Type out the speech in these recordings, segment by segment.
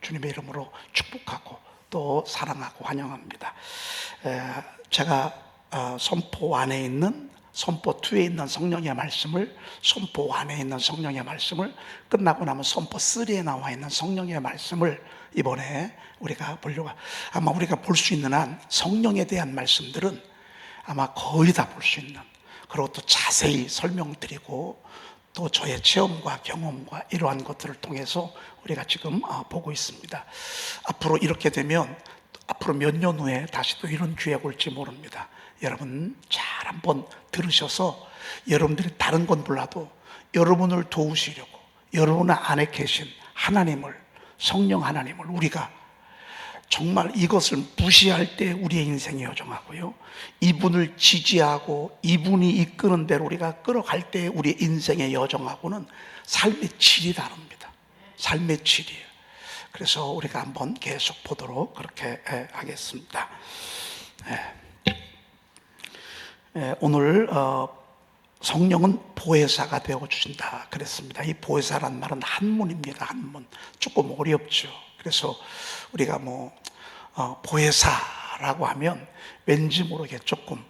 주님의 이름으로 축복하고 또 사랑하고 환영합니다. 제가 선포 안에 있는 선포 2에 있는 성령의 말씀을, 선포 1에 있는 성령의 말씀을 끝나고 나면 선포 3에 나와 있는 성령의 말씀을 이번에 우리가 보려고, 아마 우리가 볼 수 있는 한 성령에 대한 말씀들은 아마 거의 다 볼 수 있는, 그리고 또 자세히 설명드리고 또 저의 체험과 경험과 이러한 것들을 통해서 우리가 지금 보고 있습니다. 앞으로 이렇게 되면 앞으로 몇 년 후에 다시 또 이런 기회가 올지 모릅니다. 여러분 잘 한번 들으셔서 여러분들이 다른 건 몰라도 여러분을 도우시려고 여러분 안에 계신 하나님을, 성령 하나님을 우리가 정말 이것을 무시할 때 우리의 인생이 여정하고요, 이분을 지지하고 이분이 이끄는 대로 우리가 끌어갈 때 우리의 인생의 여정하고는 삶의 질이 다릅니다. 삶의 질이에요. 그래서 우리가 한번 계속 보도록 그렇게 하겠습니다. 오늘 성령은 보혜사가 되어주신다 그랬습니다. 이 보혜사란 말은 한문입니다. 한문. 조금 어렵죠. 그래서 우리가 보혜사라고 하면 왠지 모르게 조금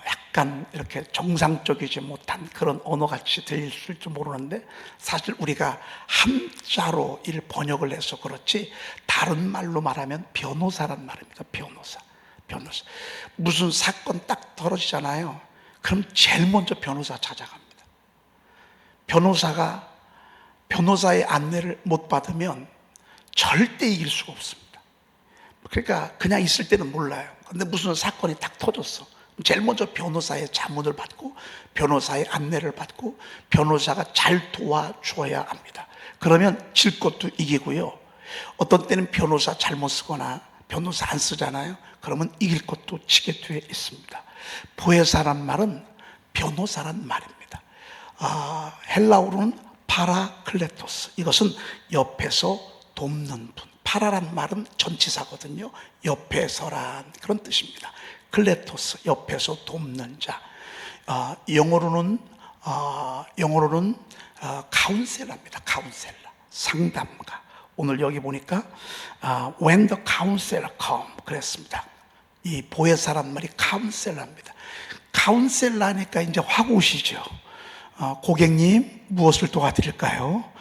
약간 이렇게 정상적이지 못한 그런 언어같이 들릴지 모르는데, 사실 우리가 한자로 일 번역을 해서 그렇지 다른 말로 말하면 변호사란 말입니다. 변호사. 무슨 사건 딱 벌어지잖아요. 그럼 제일 먼저 변호사 찾아갑니다. 변호사의 안내를 못 받으면 절대 이길 수가 없습니다. 그러니까 그냥 있을 때는 몰라요. 근데 무슨 사건이 딱 터졌어. 제일 먼저 변호사의 자문을 받고 변호사의 안내를 받고 변호사가 잘 도와줘야 합니다. 그러면 질 것도 이기고요, 어떤 때는 변호사 잘못 쓰거나 변호사 안 쓰잖아요. 그러면 이길 것도 지게 되어 있습니다. 보혜사란 말은 변호사란 말입니다. 헬라어로는 파라클레토스, 이것은 옆에서 돕는 분. 파라란 말은 전치사거든요. 옆에서란 그런 뜻입니다. 클레토스, 옆에서 돕는 자. 영어로는 카운셀러입니다. 카운셀러, 상담가. 오늘 여기 보니까 when the counselor come 그랬습니다. 이 보혜사란 말이 카운셀러입니다. 카운셀러니까 이제 확 오시죠. 고객님 무엇을 도와드릴까요?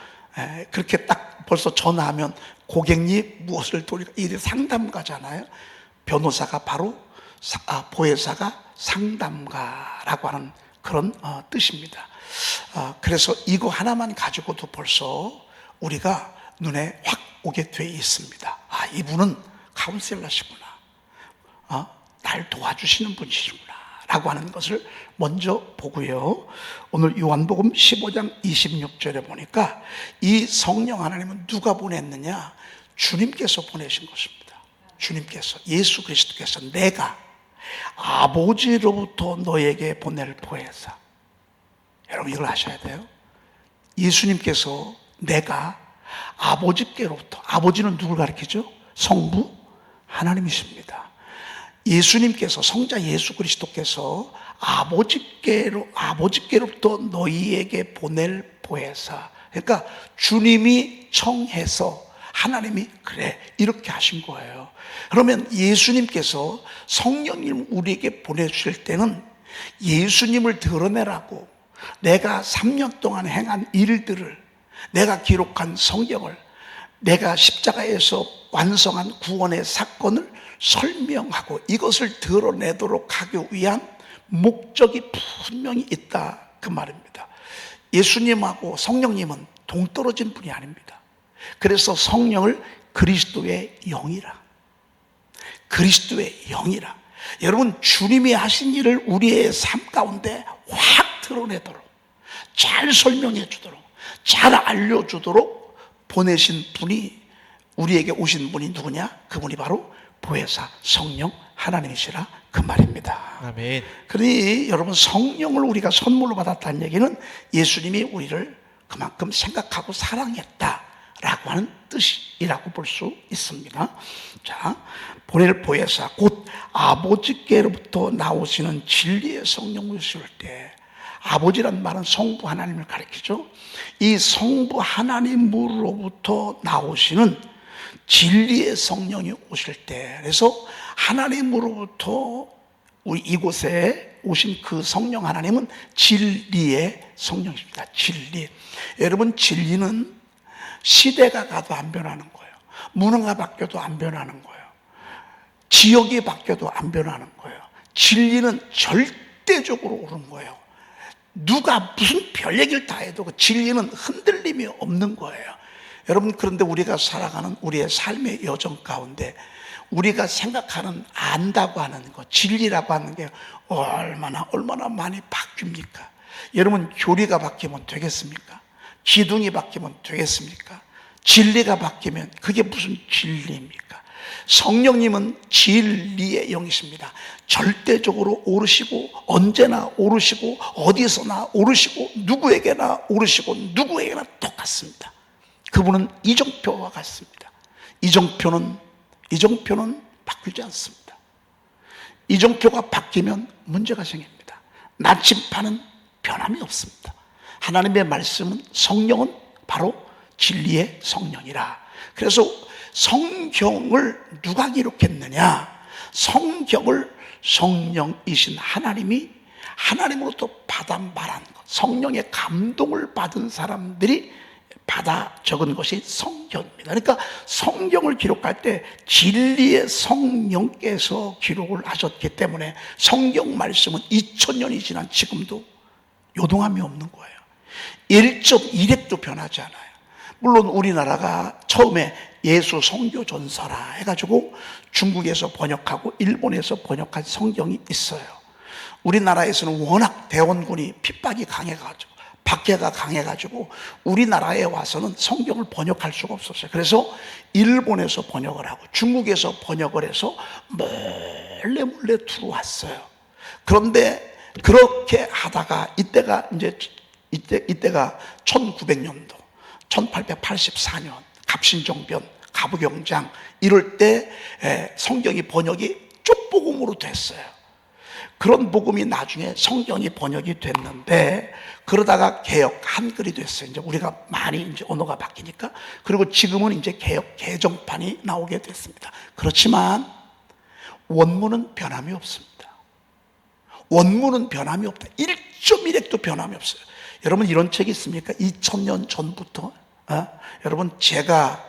그렇게 딱 벌써 전화하면 고객님 무엇을 도와드릴까요? 이게 상담가잖아요. 변호사가 바로 보혜사가 상담가라고 하는 그런 뜻입니다. 그래서 이거 하나만 가지고도 벌써 우리가 눈에 확 오게 돼 있습니다. 이분은 카운셀러시구나, 날 도와주시는 분이시구나 라고 하는 것을 먼저 보고요, 오늘 요한복음 15장 26절에 보니까 이 성령 하나님은 누가 보냈느냐? 주님께서 보내신 것입니다. 주님께서, 예수 그리스도께서 내가 아버지로부터 너에게 보낼 보혜사. 여러분 이걸 아셔야 돼요. 예수님께서 내가 아버지께로부터, 아버지는 누굴 가리키죠? 성부 하나님이십니다. 예수님께서, 성자 예수 그리스도께서 아버지께로부터 너희에게 보낼 보혜사. 그러니까 주님이 청해서 하나님이 그래 이렇게 하신 거예요. 그러면 예수님께서 성령님 우리에게 보내주실 때는 예수님을 드러내라고 내가 3년 동안 행한 일들을, 내가 기록한 성경을, 내가 십자가에서 완성한 구원의 사건을 설명하고 이것을 드러내도록 하기 위한 목적이 분명히 있다 그 말입니다. 예수님하고 성령님은 동떨어진 분이 아닙니다. 그래서 성령을 그리스도의 영이라, 여러분 주님이 하신 일을 우리의 삶 가운데 확 드러내도록, 잘 설명해 주도록, 잘 알려주도록 보내신 분이, 우리에게 오신 분이 누구냐? 그분이 바로 보혜사 성령 하나님이시라 그 말입니다. 아멘. 그러니 여러분 성령을 우리가 선물로 받았다는 얘기는 예수님이 우리를 그만큼 생각하고 사랑했다라고 하는 뜻이라고 볼 수 있습니다. 자, 보낼 보혜사 곧 아버지께로부터 나오시는 진리의 성령을 줄 때, 아버지란 말은 성부 하나님을 가리키죠. 이 성부 하나님으로부터 나오시는 진리의 성령이 오실 때, 그래서 하나님으로부터 우리 이곳에 오신 그 성령 하나님은 진리의 성령이십니다. 진리. 여러분, 진리는 시대가 가도 안 변하는 거예요. 문화가 바뀌어도 안 변하는 거예요. 지역이 바뀌어도 안 변하는 거예요. 진리는 절대적으로 옳은 거예요. 누가 무슨 별 얘기를 다 해도 그 진리는 흔들림이 없는 거예요. 여러분, 그런데 우리가 살아가는 우리의 삶의 여정 가운데 우리가 생각하는, 안다고 하는 것, 진리라고 하는 게 얼마나 많이 바뀝니까? 여러분, 교리가 바뀌면 되겠습니까? 기둥이 바뀌면 되겠습니까? 진리가 바뀌면 그게 무슨 진리입니까? 성령님은 진리의 영이십니다. 절대적으로 오르시고, 언제나 오르시고, 어디서나 오르시고, 누구에게나 오르시고, 누구에게나 똑같습니다. 그분은 이정표와 같습니다. 이정표는 바뀌지 않습니다. 이정표가 바뀌면 문제가 생깁니다. 나침판은 변함이 없습니다. 하나님의 말씀은, 성령은 바로 진리의 성령이라. 그래서 성경을 누가 기록했느냐? 성경을 성령이신 하나님이 하나님으로부터 받아 말한 것, 성령의 감동을 받은 사람들이 받아 적은 것이 성경입니다. 그러니까 성경을 기록할 때 진리의 성령께서 기록을 하셨기 때문에 성경 말씀은 2000년이 지난 지금도 요동함이 없는 거예요. 1.1핵도 변하지 않아요. 물론 우리나라가 처음에 예수 성교 전서라 해가지고 중국에서 번역하고 일본에서 번역한 성경이 있어요. 우리나라에서는 워낙 대원군이 핍박이 강해가지고, 박해가 강해가지고 우리나라에 와서는 성경을 번역할 수가 없었어요. 그래서 일본에서 번역을 하고 중국에서 번역을 해서 몰래 들어왔어요. 그런데 그렇게 하다가 이때가 1900년도 1884년 갑신정변, 가부경장 이럴 때 성경이 번역이 쪽복음으로 됐어요. 그런 복음이 나중에 성경이 번역이 됐는데, 그러다가 개역 한글이 됐어요. 이제 우리가 많이 이제 언어가 바뀌니까. 그리고 지금은 이제 개역 개정판이 나오게 됐습니다. 그렇지만 원문은 변함이 없습니다. 원문은 변함이 없다. 1.1핵도 변함이 없어요. 여러분, 이런 책이 있습니까? 2000년 전부터. 여러분, 제가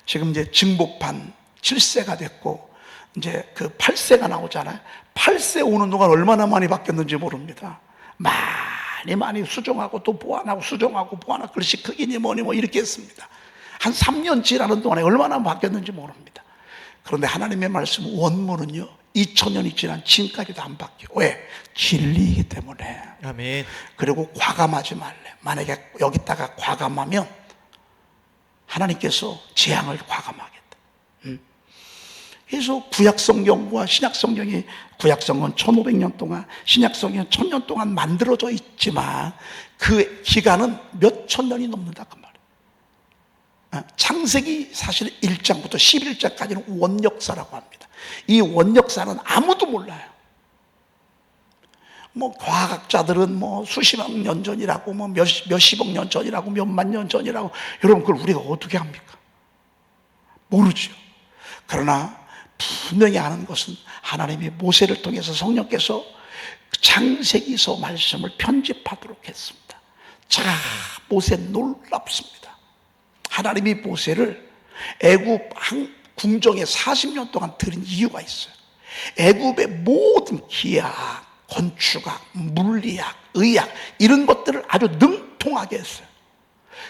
지금 이제 증복판 7세가 됐고 이제 그 8세가 나오잖아요. 8세 오는 동안 얼마나 많이 바뀌었는지 모릅니다. 많이 수정하고 또 보완하고 수정하고 보완하고, 글씨 크기니 뭐니 뭐 이렇게 했습니다. 한 3년 지나는 동안에 얼마나 바뀌었는지 모릅니다. 그런데 하나님의 말씀 원문은요, 2000년이 지난 지금까지도 안 바뀌어요. 왜? 진리이기 때문에. 아멘. 그리고 과감하지 말래. 만약에 여기다가 과감하면 하나님께서 재앙을 과감하겠다. 그래서 구약성경과 신약성경이, 구약성경은 1500년 동안, 신약성경은 1000년 동안 만들어져 있지만 그 기간은 몇천 년이 넘는다 그 말이에요. 창세기 사실 1장부터 11장까지는 원역사라고 합니다. 이 원역사는 아무도 몰라요. 뭐 과학자들은 뭐 수십억 년 전이라고, 뭐 몇십억 년 전이라고, 몇만 년 전이라고. 여러분, 그걸 우리가 어떻게 합니까? 모르죠. 그러나 분명히 아는 것은 하나님이 모세를 통해서 성령께서 창세기서 말씀을 편집하도록 했습니다. 자, 모세 놀랍습니다. 하나님이 모세를 애굽 궁정에 40년 동안 들인 이유가 있어요. 애굽의 모든 기하학, 건축학, 물리학, 의학 이런 것들을 아주 능통하게 했어요.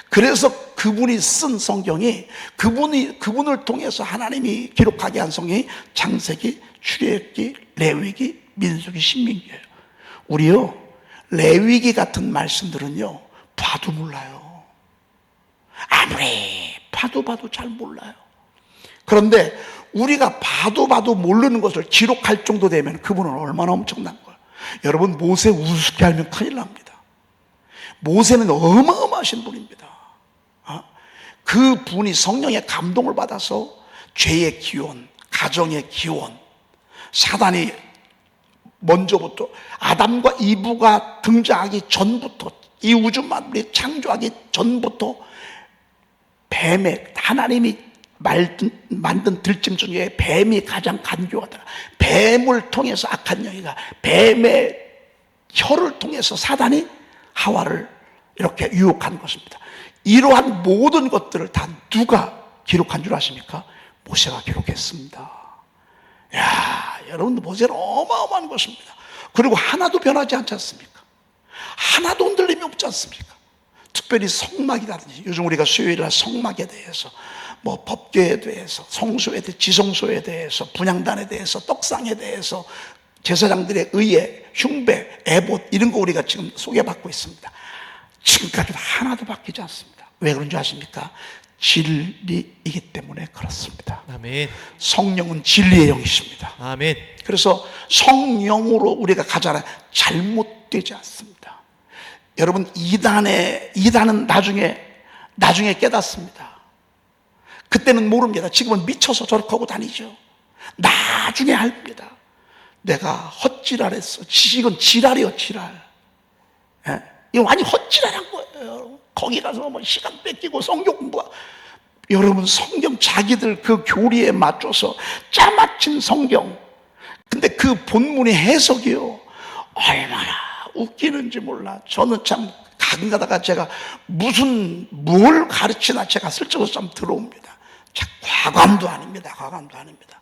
그래서 그분이 쓴 성경이, 그분을 통해서 하나님이 기록하게 한 성경이 창세기, 출애굽기, 레위기, 민수기, 신명기예요. 우리요, 레위기 같은 말씀들은요 봐도 몰라요. 아무리 봐도 잘 몰라요. 그런데 우리가 봐도 모르는 것을 기록할 정도 되면 그분은 얼마나 엄청난 거예요. 여러분, 모세 우습게 알면 큰일 납니다. 모세는 어마어마하신 분입니다. 그 분이 성령의 감동을 받아서 죄의 기원, 가정의 기원, 사단이 먼저부터 아담과 이브가 등장하기 전부터, 이 우주 만물이 창조하기 전부터 뱀의, 하나님이 만든 들짐 중에 뱀이 가장 간교하다. 뱀을 통해서 악한 영이가, 뱀의 혀를 통해서 사단이 하와를 이렇게 유혹한 것입니다. 이러한 모든 것들을 다 누가 기록한 줄 아십니까? 모세가 기록했습니다. 야, 여러분, 모세는 어마어마한 것입니다. 그리고 하나도 변하지 않지 않습니까? 하나도 흔들림이 없지 않습니까? 특별히 성막이라든지, 요즘 우리가 수요일날 성막에 대해서, 뭐 법궤에 대해서, 성소에 대해서, 지성소에 대해서, 분향단에 대해서, 떡상에 대해서, 제사장들의 의회, 흉배, 에봇, 이런 거 우리가 지금 소개받고 있습니다. 지금까지도 하나도 바뀌지 않습니다. 왜 그런 줄 아십니까? 진리이기 때문에 그렇습니다. 아멘. 성령은 진리의 영이십니다. 아멘. 그래서 성령으로 우리가 가잖아요. 잘못되지 않습니다. 여러분, 이단은 나중에 깨닫습니다. 그때는 모릅니다. 지금은 미쳐서 저렇게 하고 다니죠. 나중에 합니다. 내가 헛지랄했어. 이건 지랄이요, 지랄. 예? 이거 완전 헛지랄한 거예요. 거기 가서 뭐 시간 뺏기고 성경 공부가. 여러분, 성경 자기들 그 교리에 맞춰서 짜맞춘 성경. 근데 그 본문의 해석이요, 얼마나 웃기는지 몰라. 저는 참 가끔 가다가 제가 뭘 가르치나 제가 슬쩍 좀 들어옵니다. 자, 과감도 아닙니다. 과감도 아닙니다.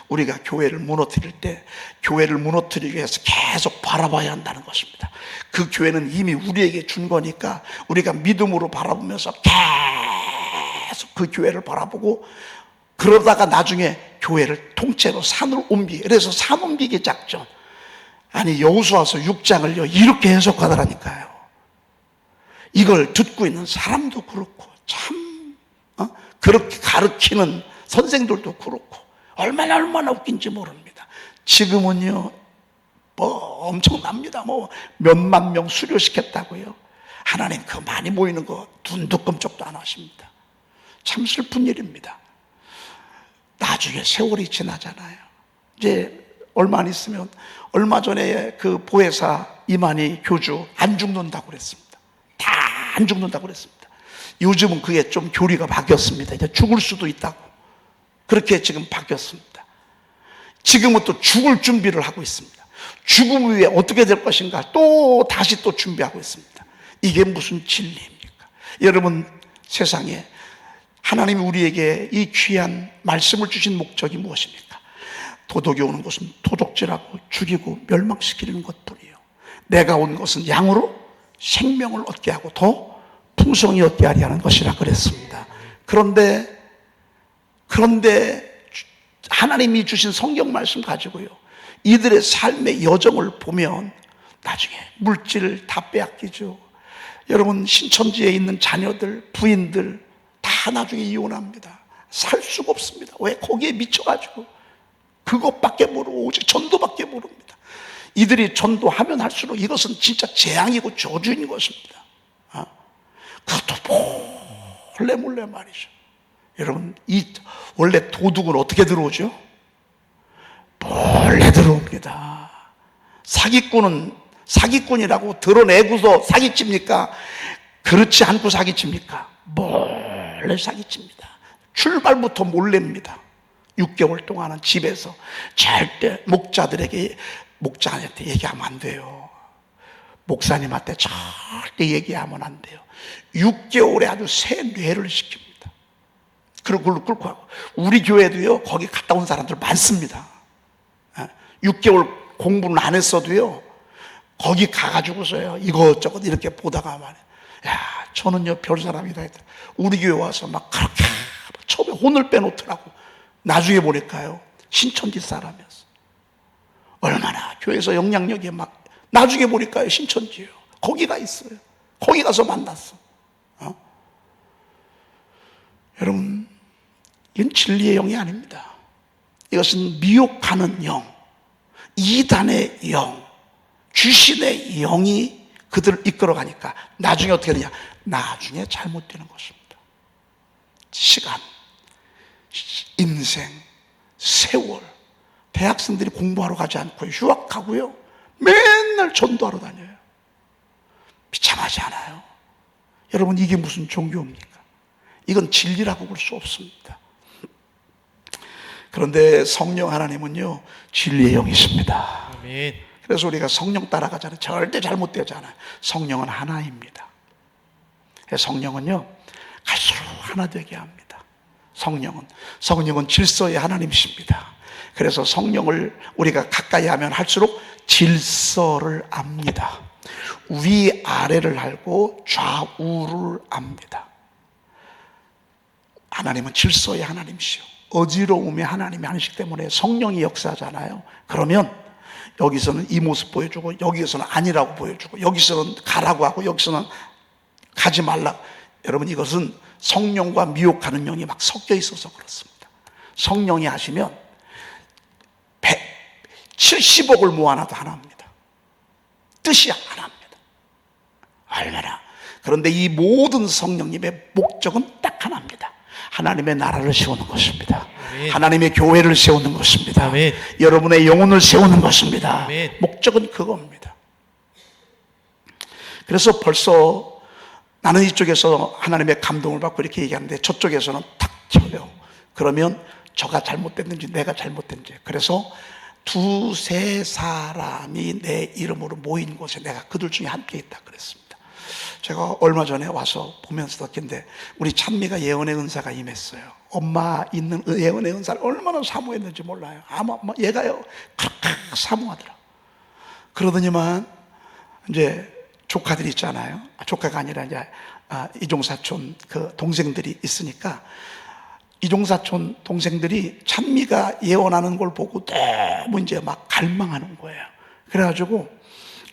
우리가 교회를 무너뜨릴 때 교회를 무너뜨리기 위해서 계속 바라봐야 한다는 것입니다. 그 교회는 이미 우리에게 준 거니까 우리가 믿음으로 바라보면서 계속 그 교회를 바라보고, 그러다가 나중에 교회를 통째로 산으로 옮기게. 그래서 산 옮기기 작전. 아니, 여호수아서 6장을요 이렇게 해석하더라니까요. 이걸 듣고 있는 사람도 그렇고, 참 그렇게 가르치는 선생들도 그렇고, 얼마나 웃긴지 모릅니다. 지금은요, 뭐 엄청납니다. 뭐 몇만 명 수료시켰다고요. 하나님 그 많이 모이는 거 눈도 끔찍도 안 하십니다. 참 슬픈 일입니다. 나중에 세월이 지나잖아요. 이제 얼마 안 있으면, 얼마 전에 그 보혜사 이만희 교주 안 죽는다고 그랬습니다. 다 안 죽는다고 그랬습니다. 요즘은 그게 좀 교리가 바뀌었습니다. 이제 죽을 수도 있다고. 그렇게 지금 바뀌었습니다. 지금은 또 죽을 준비를 하고 있습니다. 죽음 후에 어떻게 될 것인가 또 다시 또 준비하고 있습니다. 이게 무슨 진리입니까? 여러분, 세상에 하나님이 우리에게 이 귀한 말씀을 주신 목적이 무엇입니까? 도덕이 오는 것은 도둑질하고 죽이고 멸망시키는 것뿐이에요. 내가 온 것은 양으로 생명을 얻게 하고 더 풍성히 얻게 하려 하는 것이라 그랬습니다. 그런데 하나님이 주신 성경 말씀 가지고요, 이들의 삶의 여정을 보면 나중에 물질을 다 빼앗기죠. 여러분, 신천지에 있는 자녀들, 부인들 다 나중에 이혼합니다. 살 수가 없습니다. 왜? 거기에 미쳐가지고 그것밖에 모르고 오직 전도밖에 모릅니다. 이들이 전도하면 할수록 이것은 진짜 재앙이고 저주인 것입니다. 그것도 몰래 말이죠. 여러분, 원래 도둑은 어떻게 들어오죠? 몰래 들어옵니다. 사기꾼이라고 드러내고서 사기칩니까? 그렇지 않고 사기칩니까? 몰래 사기칩니다. 출발부터 몰래입니다. 6개월 동안은 집에서 절대 목자한테 얘기하면 안 돼요. 목사님한테 절대 얘기하면 안 돼요. 6개월에 아주 새 뇌를 시킵니다. 그리고 그걸로 끌고 가고. 우리 교회도요, 거기 갔다 온 사람들 많습니다. 6개월 공부는 안 했어도요, 거기 가가지고서요, 이것저것 이렇게 보다가 말이에요. 야, 저는요, 별 사람이다 했더니 우리 교회 와서 막 그렇게 처음에 혼을 빼놓더라고. 나중에 보니까요, 신천지 사람이었어. 얼마나 교회에서 영향력이 막, 나중에 보니까요, 신천지예요. 거기가 있어요. 거기 가서 만났어. 여러분, 이건 진리의 영이 아닙니다. 이것은 미혹하는 영, 이단의 영, 귀신의 영이 그들을 이끌어가니까 나중에 어떻게 되냐? 나중에 잘못되는 것입니다. 시간, 인생, 세월. 대학생들이 공부하러 가지 않고 휴학하고요, 맨날 전도하러 다녀요. 비참하지 않아요? 여러분, 이게 무슨 종교입니까? 이건 진리라고 볼 수 없습니다. 그런데 성령 하나님은요, 진리의 영이십니다. 아멘. 그래서 우리가 성령 따라가잖아요. 절대 잘못되잖아요. 성령은 하나입니다. 성령은요, 갈수록 하나 되게 합니다. 성령은 질서의 하나님이십니다. 그래서 성령을 우리가 가까이 하면 할수록 질서를 압니다. 위아래를 알고 좌우를 압니다. 하나님은 질서의 하나님이시오. 어지러움의 하나님이 아니시기 때문에 성령이 역사하잖아요. 그러면 여기서는 이 모습 보여주고, 여기서는 아니라고 보여주고, 여기서는 가라고 하고, 여기서는 가지 말라. 여러분, 이것은 성령과 미혹하는 영이 막 섞여 있어서 그렇습니다. 성령이 하시면 170억을 모아놔도 하나입니다. 뜻이 하나입니다. 얼마나. 그런데 이 모든 성령님의 목적은 딱 하나입니다. 하나님의 나라를 세우는 것입니다. 아멘. 하나님의 교회를 세우는 것입니다. 아멘. 여러분의 영혼을 세우는 것입니다. 아멘. 목적은 그겁니다. 그래서 벌써 나는 이쪽에서 하나님의 감동을 받고 이렇게 얘기하는데 저쪽에서는 탁 쳐요. 그러면 저가 잘못됐는지 내가 잘못됐는지. 그래서 두세 사람이 내 이름으로 모인 곳에 내가 그들 중에 함께 있다 그랬습니다. 제가 얼마 전에 와서 보면서 느낀데, 우리 찬미가 예언의 은사가 임했어요. 엄마 있는 예언의 은사를 얼마나 사모했는지 몰라요. 아마 얘가요 그렇게 사모하더라. 그러더니만 이제 조카들이 있잖아요. 조카가 아니라 이제 이종사촌 그 동생들이 있으니까, 이종사촌 동생들이 찬미가 예언하는 걸 보고 너무 이제 막 갈망하는 거예요. 그래가지고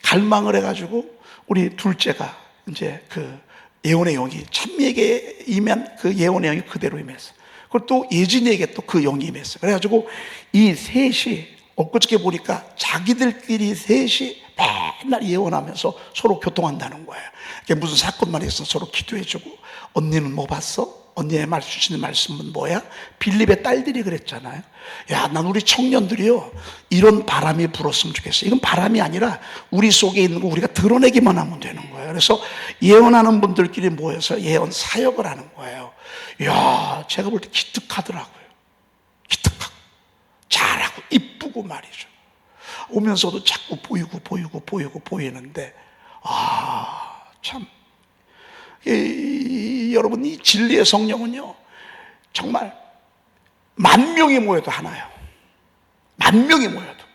갈망을 해가지고 우리 둘째가 이제 그 예언의 영이 찬미에게 임한 그 예언의 영이 그대로 임했어요. 그리고 또 예진이에게 또 그 영이 임했어요. 그래가지고 이 셋이 엊그저께 보니까 자기들끼리 셋이 맨날 예언하면서 서로 교통한다는 거예요. 이게 무슨 사건만 있어서 서로 기도해주고, 언니는 뭐 봤어? 언니의 주시는 말씀은 뭐야? 빌립의 딸들이 그랬잖아요. 야, 난 우리 청년들이요, 이런 바람이 불었으면 좋겠어. 이건 바람이 아니라 우리 속에 있는 거 우리가 드러내기만 하면 되는 거예요. 그래서 예언하는 분들끼리 모여서 예언 사역을 하는 거예요. 야, 제가 볼 때 기특하더라고요. 기특하고 잘하고 이쁘고 말이죠. 오면서도 자꾸 보이는데, 참. 여러분, 이 진리의 성령은요, 정말 10,000명이 모여도 하나요. 10,000명이 모여도.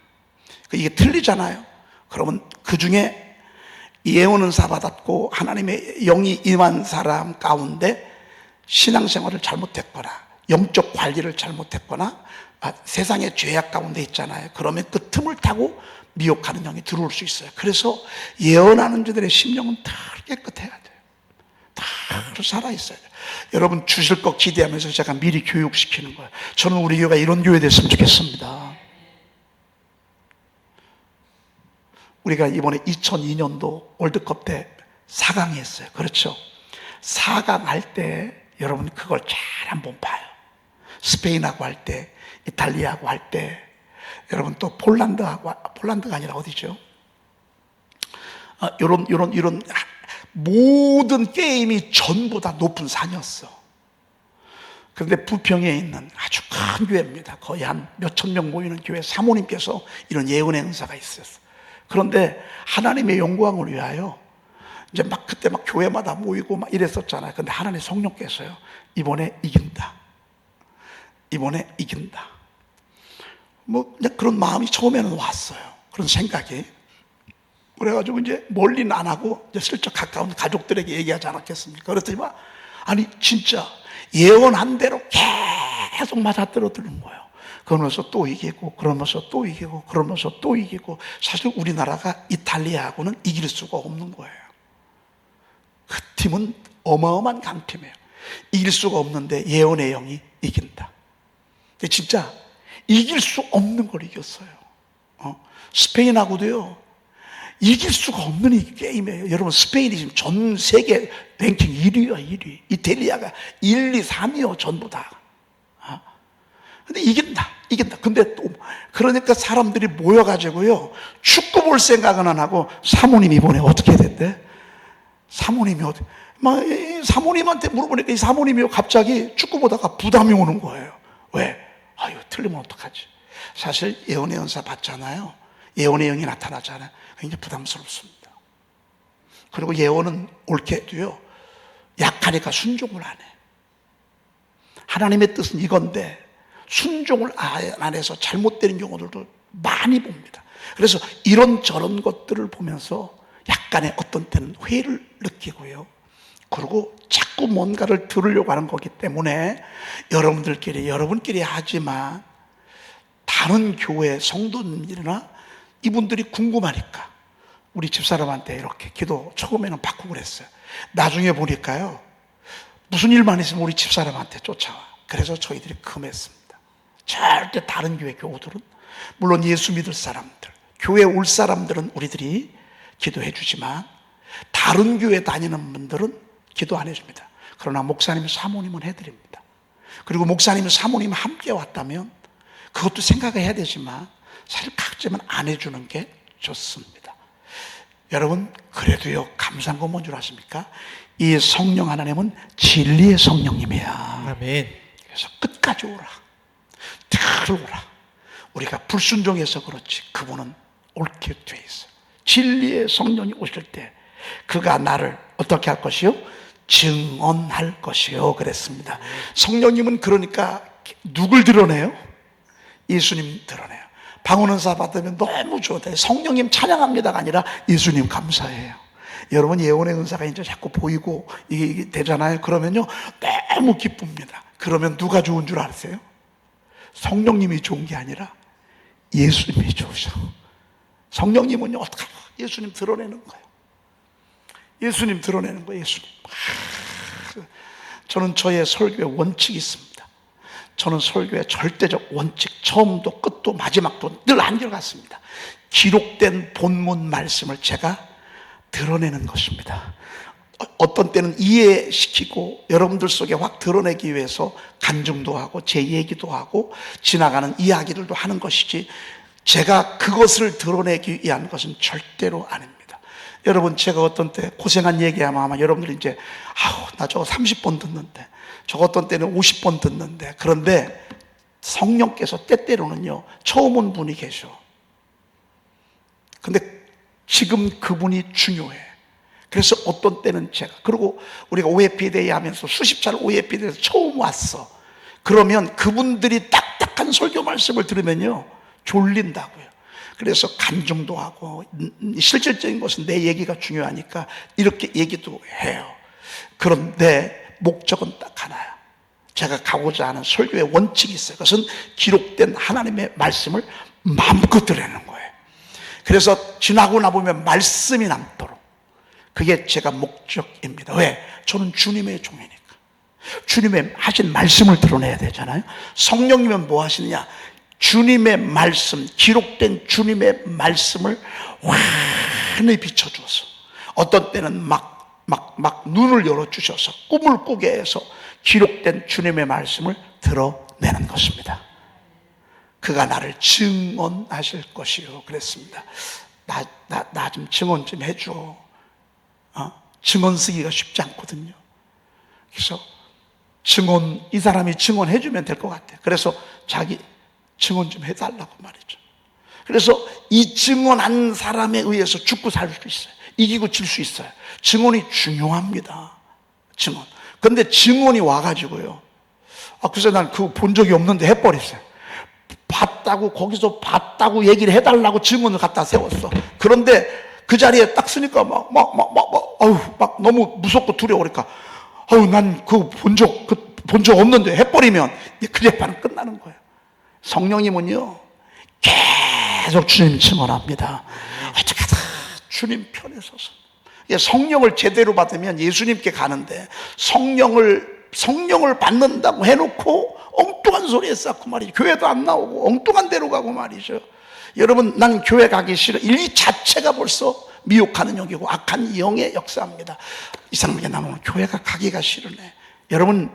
이게 틀리잖아요. 그러면 그 중에 예언은 받았고 하나님의 영이 임한 사람 가운데 신앙생활을 잘못했거나 영적 관리를 잘못했거나 세상의 죄악 가운데 있잖아요. 그러면 그 틈을 타고 미혹하는 영이 들어올 수 있어요. 그래서 예언하는 자들의 심령은 다 깨끗해야 돼요. 다 살아있어야 돼요. 여러분, 주실 것 기대하면서 제가 미리 교육시키는 거예요. 저는 우리 교회가 이런 교회 됐으면 좋겠습니다. 우리가 이번에 2002년도 월드컵 때 4강이 했어요. 그렇죠? 4강 할 때 여러분 그걸 잘 한번 봐요. 스페인하고 할 때, 이탈리아하고 할 때, 여러분 또 폴란드가 아니라 어디죠? 이런 모든 게임이 전부 다 높은 산이었어. 그런데 부평에 있는 아주 큰 교회입니다. 거의 한 몇천 명 모이는 교회 사모님께서 이런 예언의 은사가 있었어요. 그런데 하나님의 영광을 위하여 이제 막 그때 막 교회마다 모이고 막 이랬었잖아요. 근데 하나님 성령께서요, 이번에 이긴다. 뭐 그냥 그런 마음이 처음에는 왔어요. 그런 생각이. 그래가지고 이제 멀리는 안 하고 이제 슬쩍 가까운 가족들에게 얘기하지 않았겠습니까? 그랬더니만 아니 진짜 예언한 대로 계속 맞아떨어지는 거예요. 그러면서 또 이기고, 그러면서 또 이기고, 그러면서 또 이기고. 사실 우리나라가 이탈리아하고는 이길 수가 없는 거예요. 그 팀은 어마어마한 강팀이에요. 이길 수가 없는데 예언의 영이 이긴다. 근데 진짜 이길 수 없는 걸 이겼어요. 스페인하고도요, 이길 수가 없는 이 게임이에요. 여러분, 스페인이 지금 전 세계 랭킹 1위야, 1위. 이탈리아가 1, 2, 3위요, 전부 다. 근데 이긴다. 근데 또, 그러니까 사람들이 모여가지고요, 축구 볼 생각은 안 하고, 사모님 이번에 어떻게 됐대? 사모님이 사모님한테 물어보니까 이 사모님이 갑자기 축구 보다가 부담이 오는 거예요. 왜? 아유, 틀리면 어떡하지? 사실 예언의 은사 받잖아요. 예언의 영이 나타나잖아요. 굉장히 부담스럽습니다. 그리고 예언은 옳게 해도요, 약하니까 순종을 안 해. 하나님의 뜻은 이건데 순종을 안 해서 잘못되는 경우들도 많이 봅니다. 그래서 이런저런 것들을 보면서 약간의 어떤 때는 회의를 느끼고요. 그리고 자꾸 뭔가를 들으려고 하는 거기 때문에 여러분끼리 하지만 다른 교회 성도님들이나 이분들이 궁금하니까 우리 집사람한테 이렇게 기도 처음에는 받고 그랬어요. 나중에 보니까요, 무슨 일만 있으면 우리 집사람한테 쫓아와. 그래서 저희들이 금했습니다. 절대 다른 교회 교우들은, 물론 예수 믿을 사람들, 교회 올 사람들은 우리들이 기도해 주지만 다른 교회 다니는 분들은 기도 안 해줍니다. 그러나 목사님, 사모님은 해드립니다. 그리고 목사님, 사모님 함께 왔다면 그것도 생각을 해야 되지만 사실 각자만 안 해주는 게 좋습니다. 여러분, 그래도요, 감사한 건 뭔 줄 아십니까? 이 성령 하나님은 진리의 성령님이야. 아멘. 그래서 끝까지 오라, 들어오라. 우리가 불순종해서 그렇지 그분은 옳게 돼 있어요. 진리의 성령이 오실 때 그가 나를 어떻게 할 것이요? 증언할 것이요 그랬습니다. 성령님은 그러니까 누굴 드러내요? 예수님 드러내요. 방언은사 받으면 너무 좋다. 성령님 찬양합니다가 아니라 예수님 감사해요. 여러분, 예언의 은사가 이제 자꾸 보이고 이게 되잖아요. 그러면요, 너무 기쁩니다. 그러면 누가 좋은 줄 아세요? 성령님이 좋은 게 아니라 예수님이 좋으셔. 성령님은요, 어떡하나? 예수님 드러내는 거예요. 예수님 드러내는 거예요. 예수님. 저는 저의 설교에 원칙이 있습니다. 저는 설교의 절대적 원칙, 처음도 끝도 마지막도 늘 한결같습니다. 기록된 본문 말씀을 제가 드러내는 것입니다. 어떤 때는 이해시키고 여러분들 속에 확 드러내기 위해서 간증도 하고 제 얘기도 하고 지나가는 이야기들도 하는 것이지, 제가 그것을 드러내기 위한 것은 절대로 아닙니다. 여러분, 제가 어떤 때 고생한 얘기하면 아마 여러분들이 이제 나 저거 30번 듣는데, 저거 어떤 때는 50번 듣는데, 그런데 성령께서 때때로는요, 처음 온 분이 계셔. 근데 지금 그분이 중요해. 그래서 어떤 때는 제가, 그리고 우리가 OFD에 하면서 수십 차례 OFD에서 처음 왔어. 그러면 그분들이 딱딱한 설교 말씀을 들으면요, 졸린다고요. 그래서 간증도 하고 실질적인 것은 내 얘기가 중요하니까 이렇게 얘기도 해요. 그런데 목적은 딱 하나야. 제가 가고자 하는 설교의 원칙이 있어요. 그것은 기록된 하나님의 말씀을 마음껏 드리는 거예요. 그래서 지나고 나보면 말씀이 남도록, 그게 제가 목적입니다. 왜? 저는 주님의 종이니까. 주님의 하신 말씀을 드러내야 되잖아요. 성령님은 뭐 하시느냐? 주님의 말씀, 기록된 주님의 말씀을 환히 비춰주어서, 어떤 때는 막 눈을 열어주셔서 꿈을 꾸게 해서 기록된 주님의 말씀을 드러내는 것입니다. 그가 나를 증언하실 것이요 그랬습니다. 나 좀 증언 좀 해줘. 증언 쓰기가 쉽지 않거든요. 그래서 이 사람이 증언해주면 될 것 같아요. 그래서 자기 증언 좀 해달라고 말이죠. 그래서 이 증언한 사람에 의해서 죽고 살 수 있어요. 이기고 질 수 있어요. 증언이 중요합니다. 증언. 근데 증언이 와가지고요, 글쎄 난 그거 본 적이 없는데 해버렸어요. 봤다고, 거기서 봤다고 얘기를 해달라고 증언을 갖다 세웠어. 그런데 그 자리에 딱 쓰니까 막 너무 무섭고 두려우니까, 난 그거 본 적 없는데 해버리면 그 재판은 끝나는 거예요. 성령님은요, 계속 주님 증언합니다. 어떻게 다 주님 편에 서서. 성령을 제대로 받으면 예수님께 가는데, 성령을 받는다고 해놓고 엉뚱한 소리에 쌓고 말이죠. 교회도 안 나오고 엉뚱한 데로 가고 말이죠. 여러분, 난 교회 가기 싫어. 이 자체가 벌써 미혹하는 영이고 악한 영의 역사입니다. 이상하게 나면 교회가 가기가 싫으네. 여러분,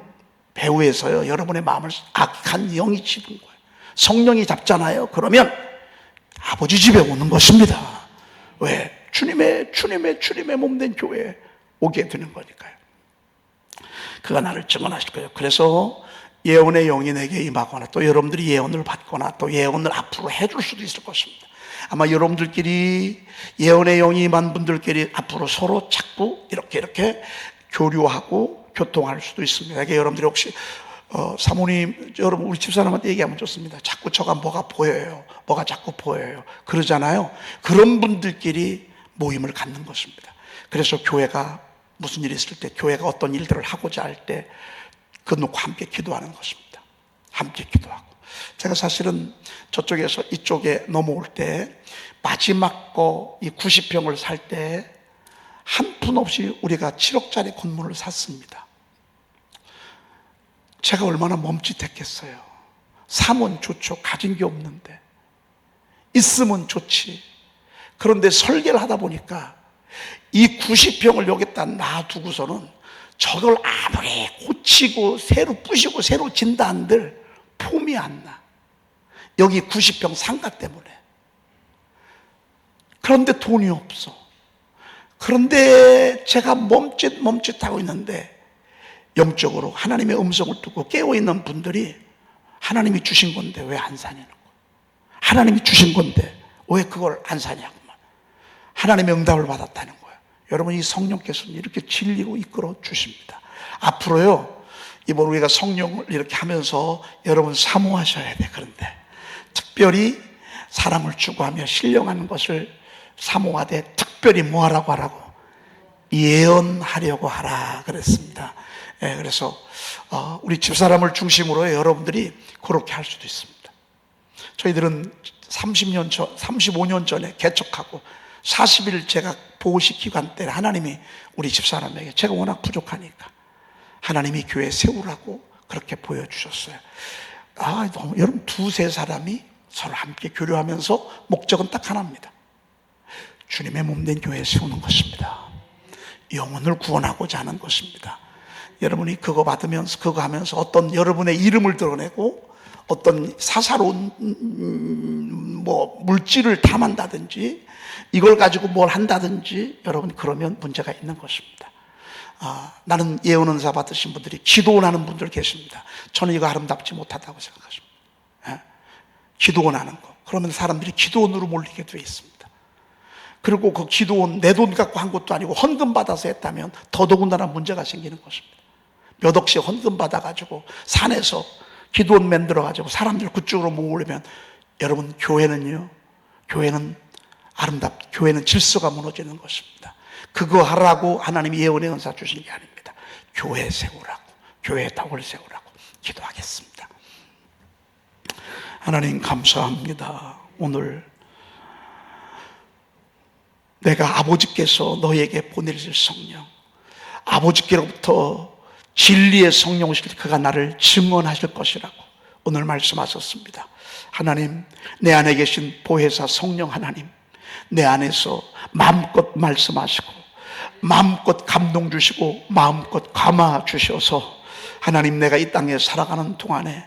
배후에서요, 여러분의 마음을 악한 영이 집은 거예요. 성령이 잡잖아요. 그러면 아버지 집에 오는 것입니다. 왜? 주님의 몸된 교회에 오게 되는 거니까요. 그가 나를 증언하실 거예요. 그래서 예언의 영이 내게 임하거나 또 여러분들이 예언을 받거나 또 예언을 앞으로 해줄 수도 있을 것입니다. 아마 여러분들끼리 예언의 영이 임한 분들끼리 앞으로 서로 자꾸 이렇게 교류하고 교통할 수도 있습니다. 이게 여러분들이 혹시 사모님, 여러분 우리 집사람한테 얘기하면 좋습니다. 자꾸 저가 뭐가 보여요. 뭐가 자꾸 보여요. 그러잖아요. 그런 분들끼리 모임을 갖는 것입니다. 그래서 교회가 무슨 일이 있을 때, 교회가 어떤 일들을 하고자 할 때 그 놓고 함께 기도하는 것입니다. 함께 기도하고. 제가 사실은 저쪽에서 이쪽에 넘어올 때 마지막 거 이 90평을 살 때 한 푼 없이 우리가 7억짜리 건물을 샀습니다. 제가 얼마나 멈칫했겠어요. 사면 좋죠. 가진 게 없는데. 있으면 좋지. 그런데 설계를 하다 보니까 이 90평을 여기다 놔두고서는 저걸 아무리 고치고 새로 부시고 새로 진다 한들 폼이 안 나. 여기 90평 상가 때문에. 그런데 돈이 없어. 그런데 제가 멈칫하고 있는데 영적으로 하나님의 음성을 듣고 깨어있는 분들이 하나님이 주신 건데 왜 안 사냐는 거예요. 하나님이 주신 건데 왜 그걸 안 사냐고. 하나님의 응답을 받았다는 거예요. 여러분, 이 성령께서는 이렇게 진리로 이끌어 주십니다. 앞으로요, 이번 우리가 성령을 이렇게 하면서 여러분 사모하셔야 돼. 그런데 특별히 사람을 추구하며 신령하는 것을 사모하되 특별히 뭐 하라고 하라고? 예언하려고 하라 그랬습니다. 그래서 우리 집사람을 중심으로 여러분들이 그렇게 할 수도 있습니다. 저희들은 35년 전에 개척하고 40일 제가 보호식 기간 때 하나님이 우리 집사람에게, 제가 워낙 부족하니까 하나님이 교회 세우라고 그렇게 보여주셨어요. 여러분, 두세 사람이 서로 함께 교류하면서 목적은 딱 하나입니다. 주님의 몸된 교회 세우는 것입니다. 영혼을 구원하고자 하는 것입니다. 여러분이 그거 받으면서, 그거 하면서 어떤 여러분의 이름을 드러내고 어떤 사사로운 물질을 탐한다든지 이걸 가지고 뭘 한다든지, 여러분 그러면 문제가 있는 것입니다. 나는 예언 은사 받으신 분들이 기도원 하는 분들 계십니다. 저는 이거 아름답지 못하다고 생각하십니다. 기도원 하는 거, 그러면 사람들이 기도원으로 몰리게 되어 있습니다. 그리고 그 기도원 내 돈 갖고 한 것도 아니고 헌금 받아서 했다면 더더군다나 문제가 생기는 것입니다. 몇 억씩 헌금 받아가지고 산에서 기도원 만들어가지고 사람들 그쪽으로 모으려면, 여러분 교회는 교회는 질서가 무너지는 것입니다. 그거 하라고 하나님이 예언의 은사 주신 게 아닙니다. 교회 세우라고, 교회 덕을 세우라고 기도하겠습니다. 하나님 감사합니다. 오늘 내가 아버지께서 너에게 보내실 성령, 아버지께로부터 진리의 성령 오실 때 그가 나를 증언하실 것이라고 오늘 말씀하셨습니다. 하나님, 내 안에 계신 보혜사 성령 하나님, 내 안에서 마음껏 말씀하시고 마음껏 감동 주시고 마음껏 감화 주셔서 하나님, 내가 이 땅에 살아가는 동안에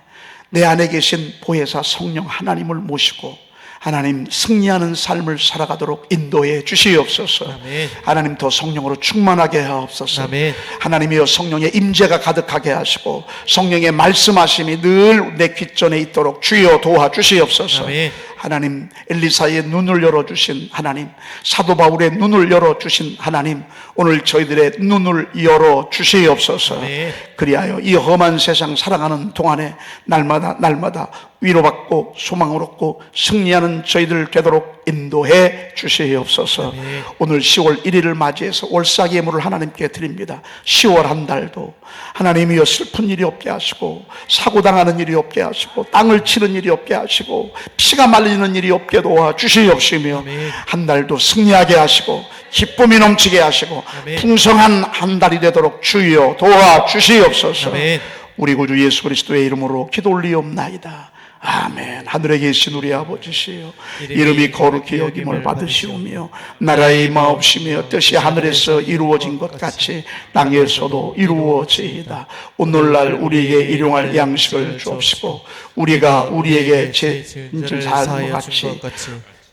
내 안에 계신 보혜사 성령 하나님을 모시고 하나님 승리하는 삶을 살아가도록 인도해 주시옵소서. 아멘. 하나님, 더 성령으로 충만하게 하옵소서. 아멘. 하나님이여, 성령의 임재가 가득하게 하시고 성령의 말씀하심이 늘 내 귓전에 있도록 주여 도와주시옵소서. 아멘. 하나님, 엘리사의 눈을 열어주신 하나님, 사도 바울의 눈을 열어주신 하나님, 오늘 저희들의 눈을 열어주시옵소서. 아멘. 그리하여 이 험한 세상 살아가는 동안에 날마다 위로받고 소망을 얻고 승리하는 저희들 되도록 인도해 주시옵소서. 아멘. 오늘 10월 1일을 맞이해서 월삭 예물을 하나님께 드립니다. 10월 한 달도 하나님이여 슬픈 일이 없게 하시고 사고당하는 일이 없게 하시고 땅을 치는 일이 없게 하시고 피가 말리는 일이 없게 도와주시옵시며, 한 달도 승리하게 하시고 기쁨이 넘치게 하시고 아멘. 풍성한 한 달이 되도록 주여 도와주시옵소서. 아멘. 우리 구주 예수 그리스도의 이름으로 기도 올리옵나이다. 아멘. 하늘에 계신 우리 아버지시여, 이름이 거룩히 여김을 받으시오며 나라의 임하옵시며 뜻이 하늘에서 이루어진 것 같이 땅에서도 이루어지이다. 오늘날 우리에게 일용할 양식을 주옵시고 우리가 우리에게 죄를 사하는 것 같이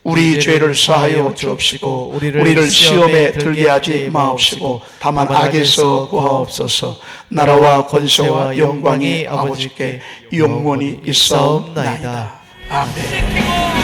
우리 죄를 사하여 주옵시고 우리를 시험에 들게 하지 마옵시고 다만 악에서 구하옵소서. 나라와 권세와 영광이 아버지께 영원히 있사옵나이다. 아멘.